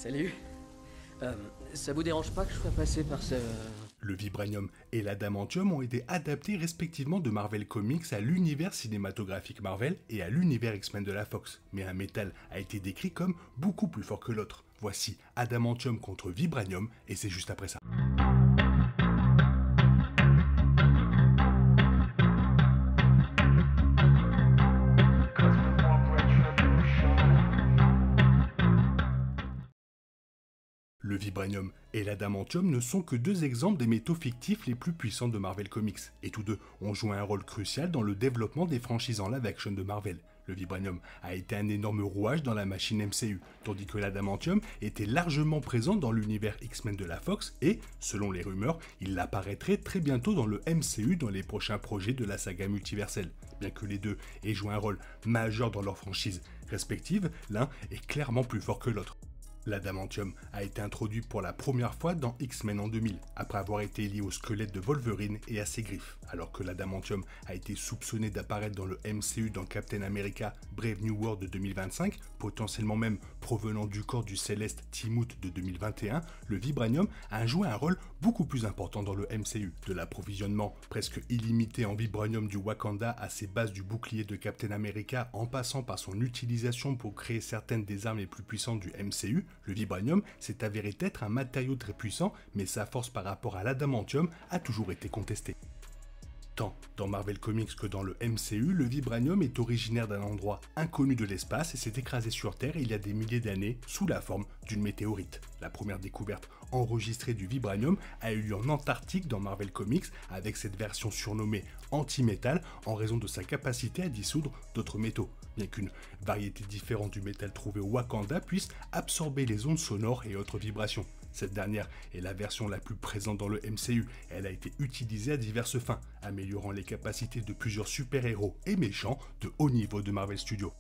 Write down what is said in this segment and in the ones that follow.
Salut. Ça vous dérange pas que je sois passé par ce... Le vibranium et l'adamantium ont été adaptés respectivement de Marvel Comics à l'univers cinématographique Marvel et à l'univers X-Men de la Fox. Mais un métal a été décrit comme beaucoup plus fort que l'autre. Voici adamantium contre vibranium et c'est juste après ça. Le vibranium et l'adamantium ne sont que deux exemples des métaux fictifs les plus puissants de Marvel Comics, et tous deux ont joué un rôle crucial dans le développement des franchises en live-action de Marvel. Le vibranium a été un énorme rouage dans la machine MCU, tandis que l'adamantium était largement présent dans l'univers X-Men de la Fox et, selon les rumeurs, il apparaîtrait très bientôt dans le MCU dans les prochains projets de la saga multiverselle. Bien que les deux aient joué un rôle majeur dans leurs franchises respectives, l'un est clairement plus fort que l'autre. L'adamantium a été introduit pour la première fois dans X-Men en 2000, après avoir été lié au squelette de Wolverine et à ses griffes, alors que l'adamantium a été soupçonné d'apparaître dans le MCU dans Captain America Brave New World de 2025, potentiellement même provenant du corps du Céleste Timoth de 2021, le vibranium a joué un rôle beaucoup plus important dans le MCU. De l'approvisionnement presque illimité en vibranium du Wakanda à ses bases du bouclier de Captain America en passant par son utilisation pour créer certaines des armes les plus puissantes du MCU, le vibranium s'est avéré être un matériau très puissant, mais sa force par rapport à l'adamantium a toujours été contestée. Tant dans Marvel Comics que dans le MCU, le vibranium est originaire d'un endroit inconnu de l'espace et s'est écrasé sur Terre il y a des milliers d'années sous la forme d'une météorite. La première découverte enregistrée du vibranium a eu lieu en Antarctique dans Marvel Comics avec cette version surnommée anti-métal en raison de sa capacité à dissoudre d'autres métaux, bien qu'une variété différente du métal trouvé au Wakanda puisse absorber les ondes sonores et autres vibrations. Cette dernière est la version la plus présente dans le MCU. Elle a été utilisée à diverses fins, améliorant les capacités de plusieurs super-héros et méchants de haut niveau de Marvel Studios.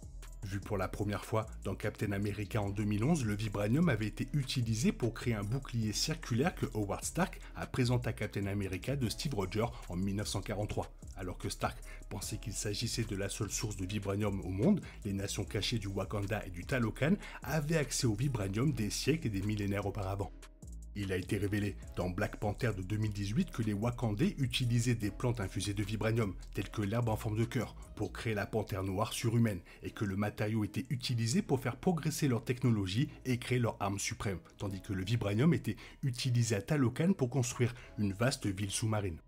Vu pour la première fois dans Captain America en 2011, le vibranium avait été utilisé pour créer un bouclier circulaire que Howard Stark a présenté à Captain America de Steve Rogers en 1943. Alors que Stark pensait qu'il s'agissait de la seule source de vibranium au monde, les nations cachées du Wakanda et du Talokan avaient accès au vibranium des siècles et des millénaires auparavant. Il a été révélé dans Black Panther de 2018 que les Wakandais utilisaient des plantes infusées de vibranium, telles que l'herbe en forme de cœur, pour créer la panthère noire surhumaine, et que le matériau était utilisé pour faire progresser leur technologie et créer leur arme suprême, tandis que le vibranium était utilisé à Talokan pour construire une vaste ville sous-marine.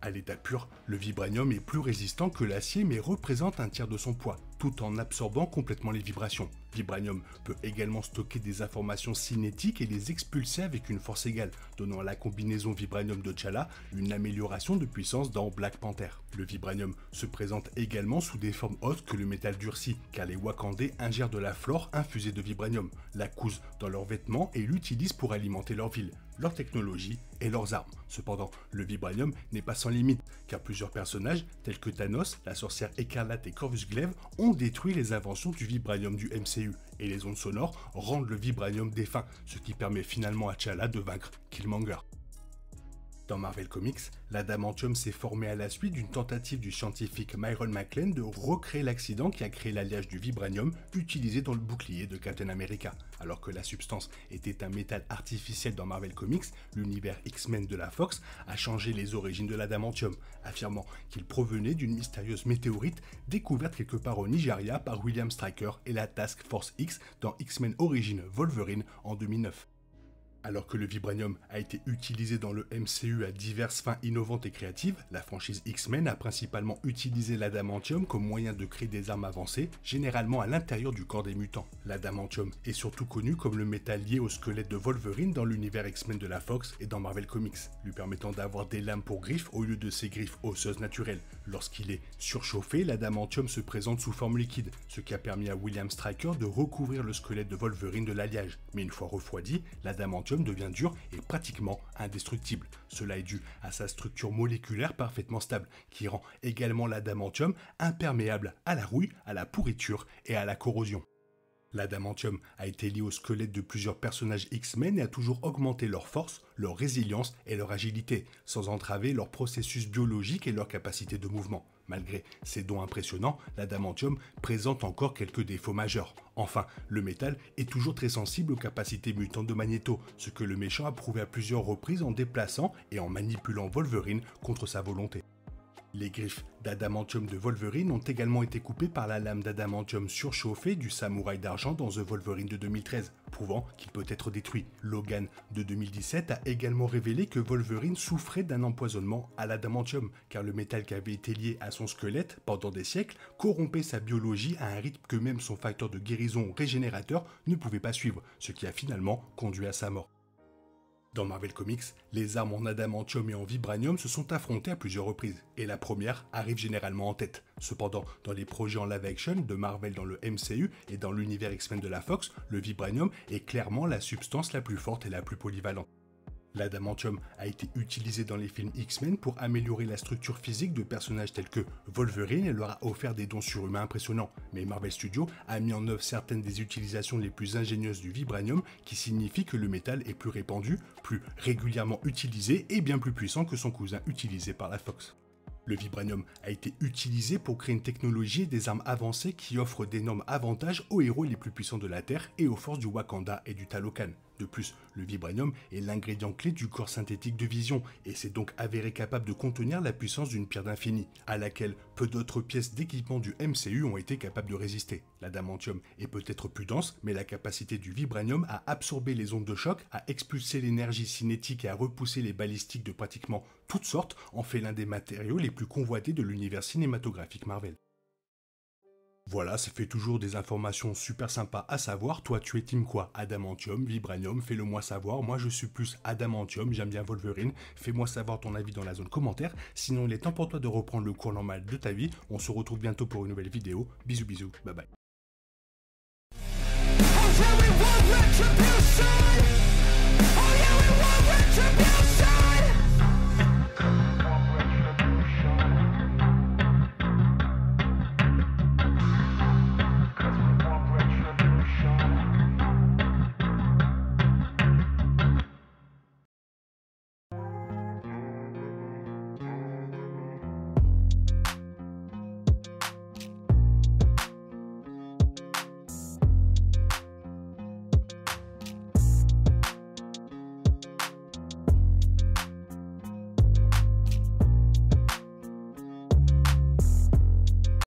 À l'état pur, le vibranium est plus résistant que l'acier mais représente un tiers de son poids, tout en absorbant complètement les vibrations. Vibranium peut également stocker des informations cinétiques et les expulser avec une force égale, donnant à la combinaison vibranium de T'Challa une amélioration de puissance dans Black Panther. Le vibranium se présente également sous des formes autres que le métal durci, car les Wakandais ingèrent de la flore infusée de vibranium, la cousent dans leurs vêtements et l'utilisent pour alimenter leur ville, leur technologie et leurs armes. Cependant, le vibranium n'est pas sans limite, car plusieurs personnages, tels que Thanos, la sorcière écarlate et Corvus Glaive, ont détruit les inventions du vibranium du MCU, et les ondes sonores rendent le vibranium défunt, ce qui permet finalement à T'Challa de vaincre Killmonger. Dans Marvel Comics, l'adamantium s'est formé à la suite d'une tentative du scientifique Myron McClane de recréer l'accident qui a créé l'alliage du vibranium utilisé dans le bouclier de Captain America. Alors que la substance était un métal artificiel dans Marvel Comics, l'univers X-Men de la Fox a changé les origines de l'adamantium, affirmant qu'il provenait d'une mystérieuse météorite découverte quelque part au Nigeria par William Stryker et la Task Force X dans X-Men Origins Wolverine en 2009. Alors que le vibranium a été utilisé dans le MCU à diverses fins innovantes et créatives, la franchise X-Men a principalement utilisé l'adamantium comme moyen de créer des armes avancées, généralement à l'intérieur du corps des mutants. L'adamantium est surtout connu comme le métal lié au squelette de Wolverine dans l'univers X-Men de la Fox et dans Marvel Comics, lui permettant d'avoir des lames pour griffes au lieu de ses griffes osseuses naturelles. Lorsqu'il est surchauffé, l'adamantium se présente sous forme liquide, ce qui a permis à William Stryker de recouvrir le squelette de Wolverine de l'alliage. Mais une fois refroidi, l'adamantium devient dur et pratiquement indestructible. Cela est dû à sa structure moléculaire parfaitement stable, qui rend également l'adamantium imperméable à la rouille, à la pourriture et à la corrosion. L'adamantium a été lié au squelette de plusieurs personnages X-Men et a toujours augmenté leur force, leur résilience et leur agilité, sans entraver leur processus biologique et leur capacité de mouvement. Malgré ses dons impressionnants, l'adamantium présente encore quelques défauts majeurs. Enfin, le métal est toujours très sensible aux capacités mutantes de Magneto, ce que le méchant a prouvé à plusieurs reprises en déplaçant et en manipulant Wolverine contre sa volonté. Les griffes d'adamantium de Wolverine ont également été coupées par la lame d'adamantium surchauffée du samouraï d'argent dans The Wolverine de 2013, prouvant qu'il peut être détruit. Logan de 2017 a également révélé que Wolverine souffrait d'un empoisonnement à l'adamantium, car le métal qui avait été lié à son squelette pendant des siècles corrompait sa biologie à un rythme que même son facteur de guérison régénérateur ne pouvait pas suivre, ce qui a finalement conduit à sa mort. Dans Marvel Comics, les armes en adamantium et en vibranium se sont affrontées à plusieurs reprises, et la première arrive généralement en tête. Cependant, dans les projets en live-action de Marvel dans le MCU et dans l'univers X-Men de la Fox, le vibranium est clairement la substance la plus forte et la plus polyvalente. L'adamantium a été utilisé dans les films X-Men pour améliorer la structure physique de personnages tels que Wolverine et leur a offert des dons surhumains impressionnants. Mais Marvel Studios a mis en œuvre certaines des utilisations les plus ingénieuses du vibranium, qui signifie que le métal est plus répandu, plus régulièrement utilisé et bien plus puissant que son cousin utilisé par la Fox. Le vibranium a été utilisé pour créer une technologie et des armes avancées qui offrent d'énormes avantages aux héros les plus puissants de la Terre et aux forces du Wakanda et du Talokan. De plus, le vibranium est l'ingrédient clé du corps synthétique de Vision et s'est donc avéré capable de contenir la puissance d'une pierre d'infini, à laquelle peu d'autres pièces d'équipement du MCU ont été capables de résister. L'adamantium est peut-être plus dense, mais la capacité du vibranium à absorber les ondes de choc, à expulser l'énergie cinétique et à repousser les balistiques de pratiquement toutes sortes en fait l'un des matériaux les plus convoités de l'univers cinématographique Marvel. Voilà, ça fait toujours des informations super sympas à savoir. Toi, tu es team quoi? Adamantium, vibranium, fais-le moi savoir. Moi, je suis plus adamantium, j'aime bien Wolverine. Fais-moi savoir ton avis dans la zone commentaire. Sinon, il est temps pour toi de reprendre le cours normal de ta vie. On se retrouve bientôt pour une nouvelle vidéo. Bisous, bisous, bye bye.